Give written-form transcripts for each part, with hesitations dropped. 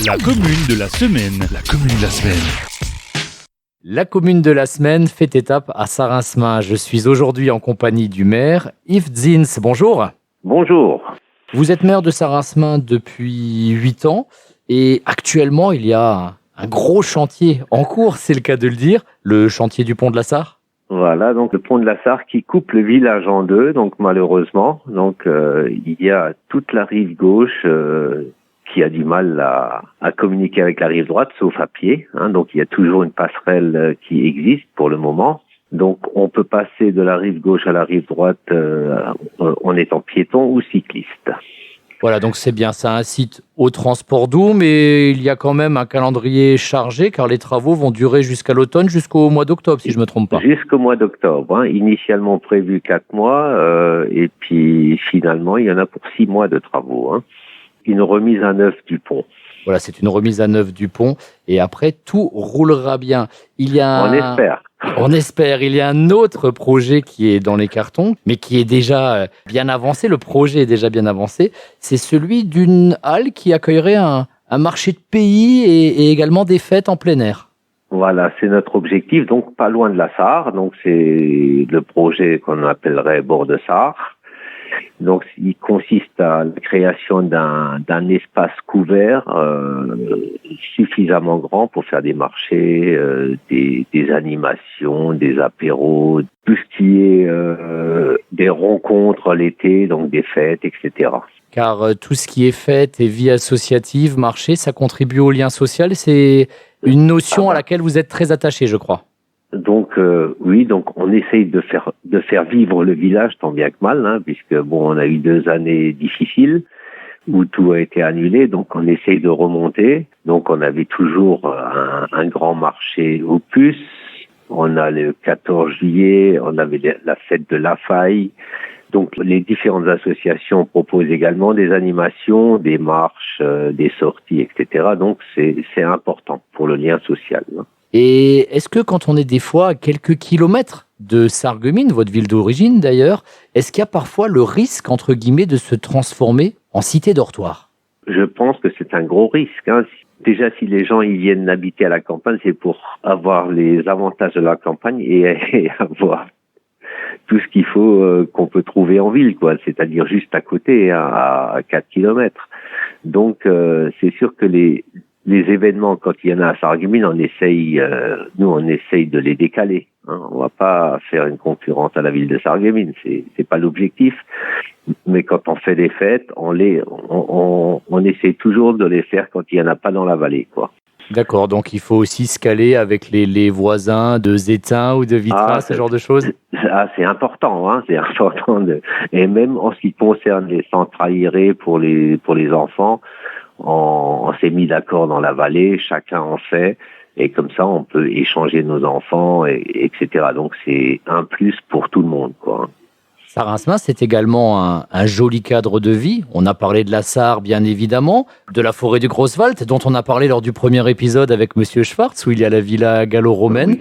La commune de la semaine. La commune de la semaine. La commune de la semaine fait étape à Sarin-Smain. Je suis aujourd'hui en compagnie du maire Yves Zins. Bonjour. Bonjour. Vous êtes maire de Sarin-Smain depuis 8 ans et actuellement il y a un gros chantier en cours, c'est le cas de le dire, le chantier du pont de la Sarre. Voilà, donc le pont de la Sarre qui coupe le village en deux, donc malheureusement. Donc il y a toute la rive gauche qui a du mal à communiquer avec la rive droite, sauf à pied. Donc il y a toujours une passerelle qui existe pour le moment. Donc on peut passer de la rive gauche à la rive droite en étant piéton ou cycliste. Voilà, donc c'est bien, ça incite au transport doux, mais il y a quand même un calendrier chargé car les travaux vont durer jusqu'à l'automne, jusqu'au mois d'octobre, si je ne me trompe pas. Jusqu'au mois d'octobre. Initialement prévu 4 mois, et puis finalement, il y en a pour 6 mois de travaux. Une remise à neuf du pont. Voilà, c'est une remise à neuf du pont, et après, tout roulera bien. On espère. On espère. Il y a un autre projet qui est dans les cartons, mais qui est déjà bien avancé. Le projet est déjà bien avancé. C'est celui d'une halle qui accueillerait un marché de pays et également des fêtes en plein air. Voilà, c'est notre objectif. Donc, pas loin de la Sarre. Donc, c'est le projet qu'on appellerait bord de Sarre. Donc, il consiste à la création d'un espace couvert suffisamment grand pour faire des marchés, des animations, des apéros, tout ce qui est des rencontres l'été, donc des fêtes, etc. Car tout ce qui est fête et vie associative, marché, ça contribue au lien social. C'est une notion à laquelle vous êtes très attaché, je crois. Donc oui, donc on essaye de faire vivre le village tant bien que mal, puisque bon, on a eu 2 années difficiles où tout a été annulé, donc on essaye de remonter. Donc on avait toujours un grand marché au puce. On a le 14 juillet, on avait la fête de la Faille. Donc les différentes associations proposent également des animations, des marches, des sorties, etc. Donc c'est important pour le lien social. Et est-ce que quand on est des fois à quelques kilomètres de Sarreguemines, votre ville d'origine d'ailleurs, est-ce qu'il y a parfois le risque, entre guillemets, de se transformer en cité dortoir ? Je pense que c'est un gros risque. Déjà, si les gens ils viennent habiter à la campagne, c'est pour avoir les avantages de la campagne et avoir tout ce qu'il faut qu'on peut trouver en ville, quoi. C'est-à-dire juste à côté, à 4 kilomètres. Donc, c'est sûr que les événements, quand il y en a à Sarreguemines, on essaye de les décaler. On va pas faire une concurrence à la ville de Sarreguemines, c'est pas l'objectif. Mais quand on fait des fêtes, on essaie toujours de les faire quand il y en a pas dans la vallée, quoi. D'accord, donc il faut aussi se caler avec les voisins de Zétain ou de Vitras, ce genre de choses. C'est important, c'est important. Et même en ce qui concerne les centres aérés pour les enfants, on s'est mis d'accord dans la vallée, chacun en fait, et comme ça on peut échanger nos enfants, etc. Donc c'est un plus pour tout le monde, quoi. Sarin-Smain, c'est également un joli cadre de vie. On a parlé de la Sarre, bien évidemment, de la forêt du Grosswald, dont on a parlé lors du premier épisode avec Monsieur Schwartz, où il y a la villa gallo-romaine.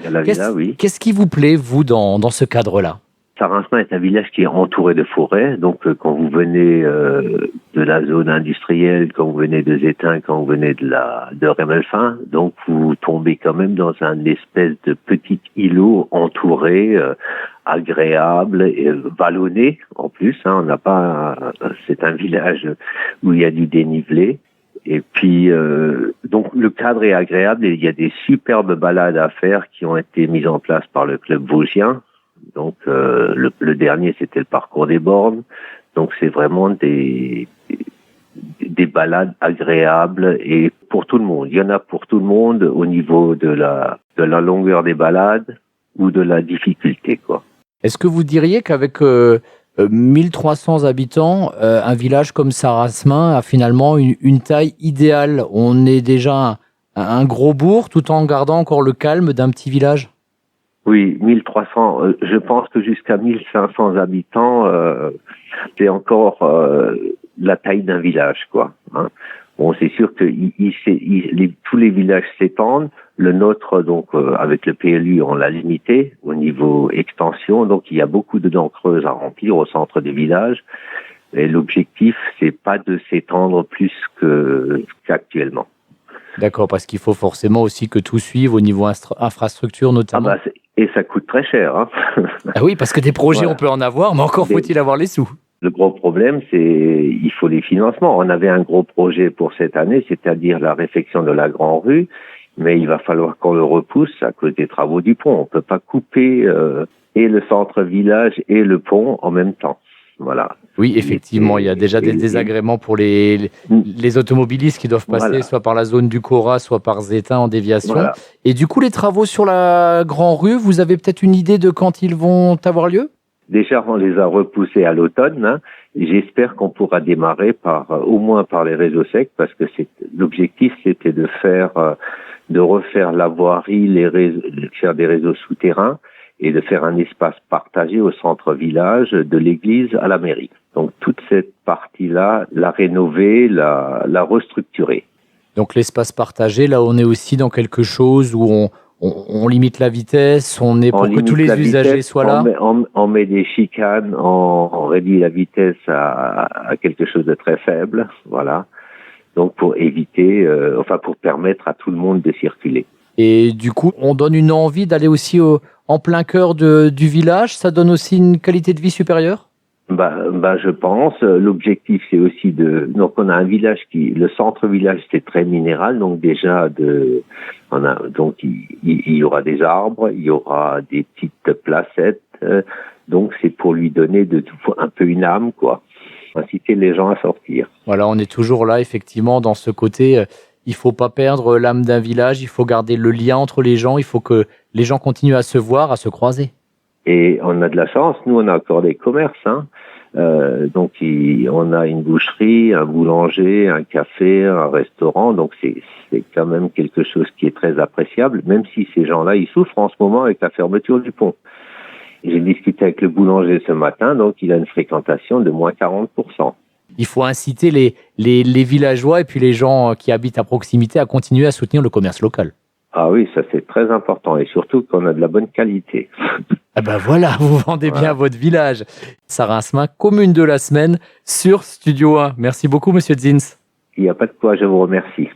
Oui, Qu'est-ce qui vous plaît, vous, dans ce cadre-là ? Sarin-Smain est un village qui est entouré de forêts, donc quand vous venez de la zone industrielle, quand vous venez de Zétain, quand vous venez de Rémelfin, donc vous tombez quand même dans un espèce de petit îlot entouré, agréable, et vallonné en plus. On n'a pas, c'est un village où il y a du dénivelé. Et puis, donc le cadre est agréable et il y a des superbes balades à faire qui ont été mises en place par le club vosgien. Donc le dernier, c'était le parcours des bornes. Donc c'est vraiment des balades agréables et pour tout le monde. Il y en a pour tout le monde au niveau de la longueur des balades ou de la difficulté, quoi. Est-ce que vous diriez qu'avec 1300 habitants, un village comme Sarin-Smain a finalement une taille idéale ? On est déjà un gros bourg tout en gardant encore le calme d'un petit village ? Oui, 1300, je pense que jusqu'à 1500 habitants, c'est encore la taille d'un village, quoi. Bon, c'est sûr que tous les villages s'étendent. Le nôtre, donc, avec le PLU, on l'a limité au niveau extension. Donc, il y a beaucoup de dents creuses à remplir au centre des villages. Et l'objectif, c'est pas de s'étendre plus qu'actuellement. D'accord, parce qu'il faut forcément aussi que tout suive au niveau infrastructure notamment. Et ça coûte très cher. Hein. Ah oui, parce que des projets, on peut en avoir, mais encore faut-il avoir les sous. Le gros problème, c'est il faut les financements. On avait un gros projet pour cette année, c'est-à-dire la réfection de la Grand Rue, mais il va falloir qu'on le repousse à cause des travaux du pont. On peut pas couper et le centre-village et le pont en même temps. Voilà. Oui, effectivement, il y a déjà des désagréments pour les automobilistes qui doivent passer soit par la zone du Cora, soit par Zétain en déviation. Voilà. Et du coup, les travaux sur la Grand Rue, vous avez peut-être une idée de quand ils vont avoir lieu ? Déjà, on les a repoussés à l'automne. Hein. J'espère qu'on pourra démarrer au moins par les réseaux secs, parce que l'objectif, c'était de refaire la voirie, de faire des réseaux souterrains et de faire un espace partagé au centre-village, de l'église à la mairie. Donc toute cette partie-là, la rénover, la restructurer. Donc l'espace partagé, là on est aussi dans quelque chose où on limite la vitesse, on est pour que tous les usagers soient là. On met des chicanes, on réduit la vitesse à quelque chose de très faible, voilà. Donc pour éviter, pour permettre à tout le monde de circuler. Et du coup, on donne une envie d'aller aussi en plein cœur du village. Ça donne aussi une qualité de vie supérieure ? Je pense. L'objectif, c'est aussi donc on a un village le centre-village, c'est très minéral, donc déjà il y aura des arbres, il y aura des petites placettes, donc c'est pour lui donner un peu une âme, quoi. Inciter les gens à sortir. Voilà, on est toujours là, effectivement, dans ce côté. Il faut pas perdre l'âme d'un village, il faut garder le lien entre les gens, il faut que les gens continuent à se voir, à se croiser. Et on a de la chance, nous on a encore des commerces, hein. Donc on a une boucherie, un boulanger, un café, un restaurant, donc c'est quand même quelque chose qui est très appréciable, même si ces gens-là ils souffrent en ce moment avec la fermeture du pont. J'ai discuté avec le boulanger ce matin, donc il a une fréquentation de moins 40%. Il faut inciter les villageois et puis les gens qui habitent à proximité à continuer à soutenir le commerce local. Ah oui, ça c'est très important et surtout qu'on a de la bonne qualité. Ah ben voilà, vous vendez bien votre village. Sarah Hincemin, commune de la semaine sur Studio 1. Merci beaucoup, Monsieur Zins. Il n'y a pas de quoi, je vous remercie.